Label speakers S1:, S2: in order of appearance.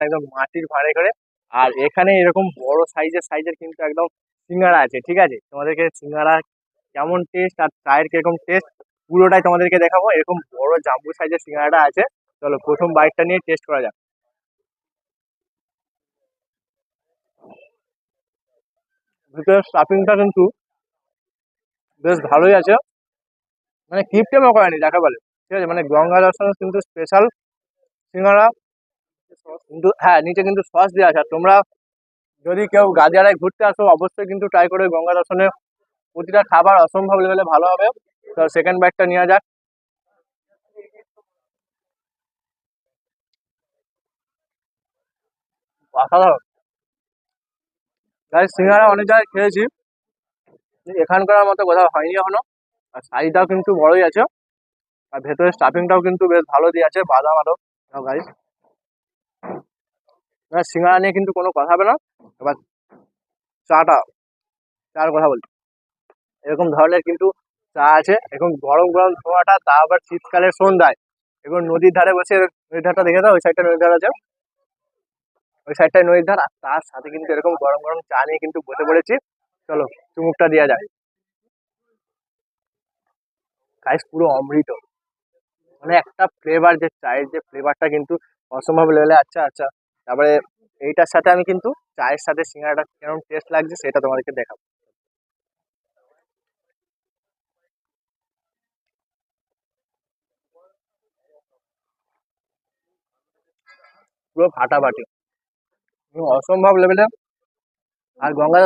S1: একদম মাটির ভাঁড়ে করে। আর এখানে এরকম বড় সাইজের সাইজের কিন্তু একদম সিঙ্গারা আছে, ঠিক আছে? তোমাদেরকে সিঙ্গারা কেমন টেস্ট আর চায়ের কিরকম টেস্ট পুরোটাই তোমাদেরকে দেখাবো। এরকম বড় জাম্বু সাইজের সিঙ্গারাটা আছে। চলো প্রথম বাইটটা নিয়ে টেস্ট করা যাক। ভিতরে স্টাফিংটা কিন্তু বেশ ভালোই আছে, মানে কিপটেমও করেনি যাকে বলে, ঠিক আছে? মানে গঙ্গা দর্শনের কিন্তু স্পেশাল সিঙ্গারা। কিন্তু হ্যাঁ, নিচে কিন্তু সস দেওয়া আছে। আর তোমরা যদি কেউ গাদিয়ারায় ঘুরতে আসো অবশ্যই কিন্তু ট্রাই করে গঙ্গা দর্শনে। প্রতিটা খাবার অসম্ভব লেভেলে ভালো হবে। তো সেকেন্ড বাইটটা নেওয়া যাক। অসাধারণ গাইস, সিঙ্গারা অনেক জায়গায় খেয়েছি, কিন্তু এখানকার মতো কোথাও হয়নি এখনো। আর সাইজটাও কিন্তু বড়ই আছে। আর ভেতরে স্টাফিংটাও কিন্তু বেশ ভালো দিয়ে আছে, বাদাম আরো। গাইস, সিঙ্গারা নিয়ে কিন্তু কোনো কথা হবে না। এবার চাটা, চার কথা বলি, এরকম ধরনের কিন্তু চা আছে। এখন গরম গরম ধোঁয়াটা, তা আবার শীতকালের সন্ধ্যায়। এখন নদীর ধারে বসে, নদীর ধারটা দেখে দাও, ওই সাইডটা নদীর ধার আছে, ওই সাইডটায় নদীর ধার। আর তার সাথে কিন্তু এরকম গরম গরম চা নিয়ে কিন্তু বসে পড়েছি। চলো চুমুকটা দেওয়া যায়। গাইস, পুরো অমৃত। মানে একটা ফ্লেভার, যে চায়ের যে ফ্লেভারটা কিন্তু অসম্ভব লেভেলে। আচ্ছা আচ্ছা, তারপরে এইটার সাথে আমি কিন্তু চায়ের সাথে সিঙ্গারাটা কেমন টেস্ট লাগছে সেটা তোমাদেরকে দেখাবো। পুরো ফাটাফাটি, অসম্ভব লেভেলে। আর গঙ্গা